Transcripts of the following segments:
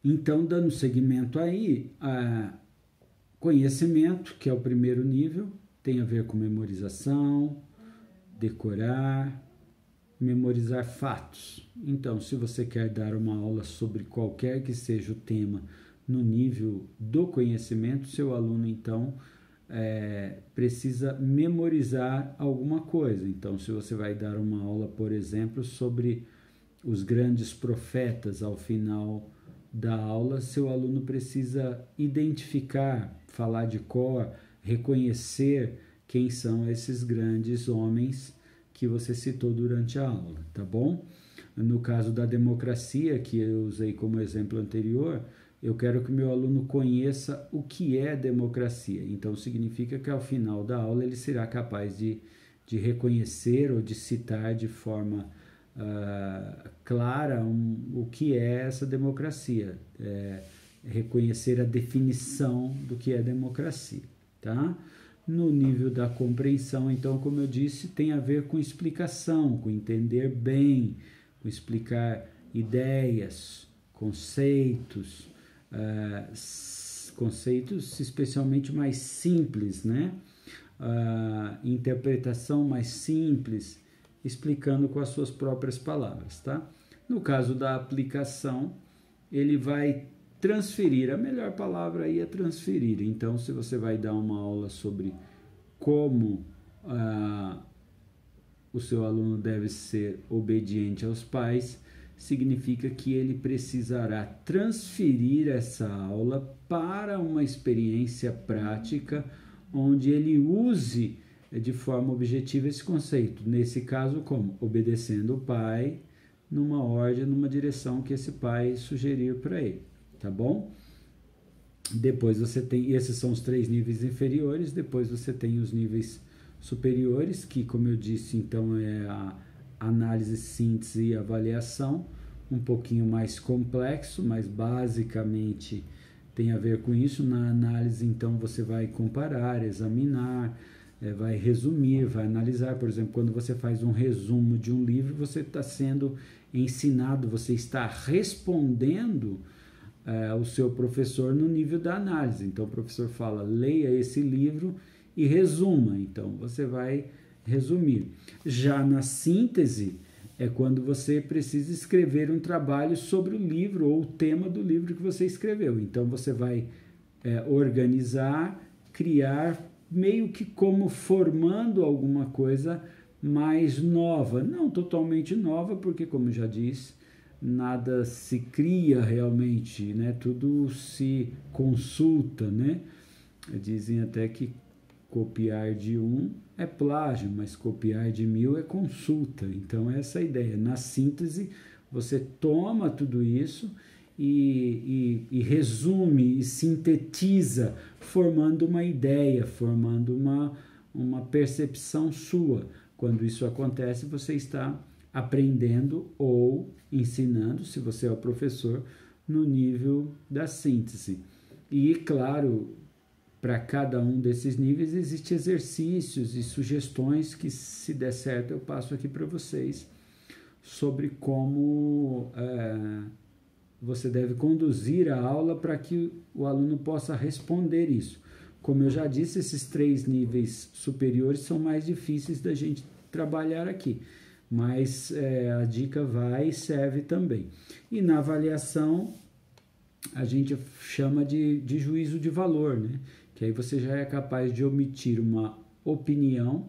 Então, dando seguimento aí, conhecimento, que é o primeiro nível, tem a ver com memorização, decorar, memorizar fatos. Então, se você quer dar uma aula sobre qualquer que seja o tema no nível do conhecimento, seu aluno, então, precisa memorizar alguma coisa. Então, se você vai dar uma aula, por exemplo, sobre os grandes profetas ao final da aula, seu aluno precisa identificar, falar de cor, reconhecer quem são esses grandes homens que você citou durante a aula, tá bom? No caso da democracia, que eu usei como exemplo anterior, eu quero que o meu aluno conheça o que é democracia. Então, significa que ao final da aula ele será capaz de reconhecer ou de citar de forma clara o que é essa democracia, reconhecer a definição do que é democracia, tá? No nível da compreensão, então, como eu disse, tem a ver com explicação, com entender bem, com explicar ideias, conceitos, conceitos especialmente mais simples, né? Interpretação mais simples, explicando com as suas próprias palavras, tá? No caso da aplicação, ele vai transferir, a melhor palavra aí é transferir. Então, se você vai dar uma aula sobre como o seu aluno deve ser obediente aos pais, significa que ele precisará transferir essa aula para uma experiência prática onde ele use de forma objetiva esse conceito. Nesse caso, como? Obedecendo o pai numa ordem, numa direção que esse pai sugerir para ele, tá bom? Depois você tem, esses são os 3 níveis inferiores, depois você tem os níveis superiores, que, como eu disse, então é a análise, síntese e avaliação, um pouquinho mais complexo, mas basicamente tem a ver com isso. Na análise, então, você vai comparar, examinar, vai resumir, vai analisar. Por exemplo, quando você faz um resumo de um livro, você está sendo ensinado, você está respondendo o seu professor no nível da análise. Então, o professor fala, leia esse livro e resuma. Então, você vai resumir. Já na síntese, é quando você precisa escrever um trabalho sobre o livro ou o tema do livro que você escreveu. Então, você vai organizar, criar, meio que como formando alguma coisa mais nova. Não totalmente nova, porque, como eu já disse, nada se cria realmente, né? Tudo se consulta, né? Dizem até que copiar de um é plágio, mas copiar de 1000 é consulta. Então, essa é a ideia. Na síntese, você toma tudo isso e resume e sintetiza, formando uma ideia, formando uma percepção sua. Quando isso acontece, você está aprendendo ou ensinando, se você é o professor, no nível da síntese. E, claro, para cada um desses níveis existem exercícios e sugestões que, se der certo, eu passo aqui para vocês sobre como você deve conduzir a aula para que o aluno possa responder isso. Como eu já disse, esses 3 níveis superiores são mais difíceis da gente trabalhar aqui, mas a dica vai e serve também. E na avaliação, a gente chama de juízo de valor, né? Que aí você já é capaz de omitir uma opinião,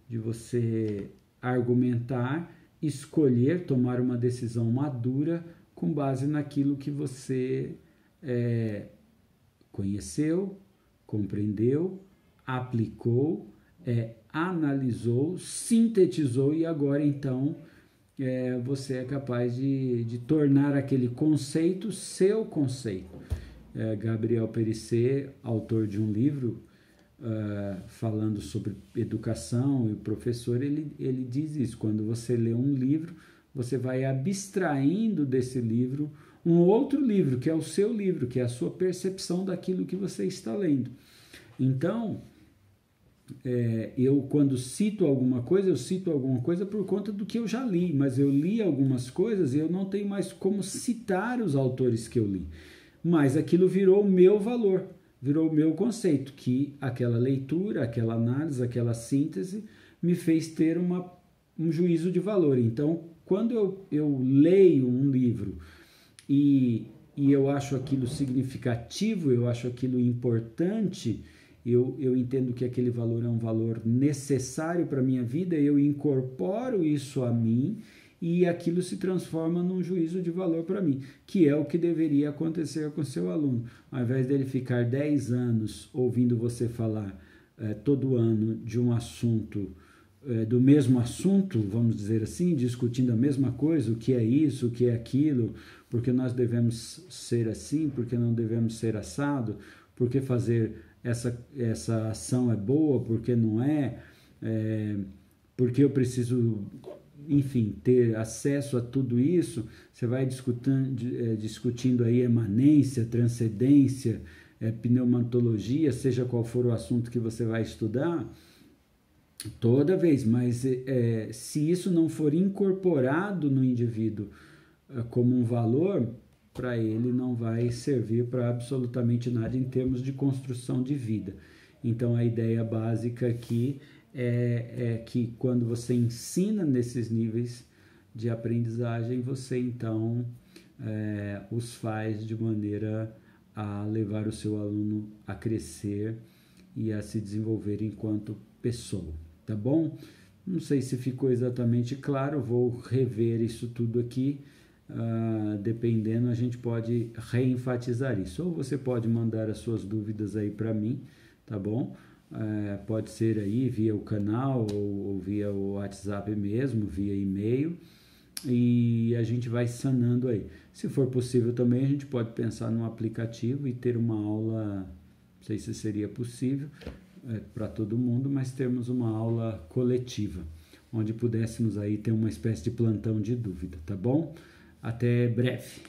de você argumentar, escolher, tomar uma decisão madura com base naquilo que você conheceu, compreendeu, aplicou, analisou, sintetizou e agora então você é capaz de tornar aquele conceito seu conceito. Gabriel Perisset, autor de um livro falando sobre educação e o professor, ele diz isso: quando você lê um livro, você vai abstraindo desse livro um outro livro, que é o seu livro, que é a sua percepção daquilo que você está lendo. Então, eu quando cito alguma coisa, eu cito alguma coisa por conta do que eu já li, mas eu li algumas coisas e eu não tenho mais como citar os autores que eu li. Mas aquilo virou o meu valor, virou o meu conceito, que aquela leitura, aquela análise, aquela síntese me fez ter um juízo de valor. Então, quando eu leio um livro e eu acho aquilo significativo, eu acho aquilo importante, eu entendo que aquele valor é um valor necessário para a minha vida, eu incorporo isso a mim e aquilo se transforma num juízo de valor para mim, que é o que deveria acontecer com seu aluno. Ao invés dele ficar 10 anos ouvindo você falar todo ano de um assunto, do mesmo assunto, vamos dizer assim, discutindo a mesma coisa, o que é isso, o que é aquilo, porque nós devemos ser assim, porque não devemos ser assado, porque fazer essa ação é boa, porque não é, porque eu preciso, enfim, ter acesso a tudo isso. Você vai discutindo aí emanência, transcendência, pneumatologia, seja qual for o assunto que você vai estudar, toda vez, mas se isso não for incorporado no indivíduo como um valor, para ele não vai servir para absolutamente nada em termos de construção de vida. Então a ideia básica aqui é que quando você ensina nesses níveis de aprendizagem, você então os faz de maneira a levar o seu aluno a crescer e a se desenvolver enquanto pessoa, tá bom? Não sei se ficou exatamente claro, vou rever isso tudo aqui. Dependendo, a gente pode reenfatizar isso, ou você pode mandar as suas dúvidas aí para mim, tá bom? Pode ser aí via o canal ou via o WhatsApp mesmo, via e-mail, e a gente vai sanando aí. Se for possível também, a gente pode pensar num aplicativo e ter uma aula, não sei se seria possível para todo mundo, mas termos uma aula coletiva, onde pudéssemos aí ter uma espécie de plantão de dúvida, tá bom? Até breve.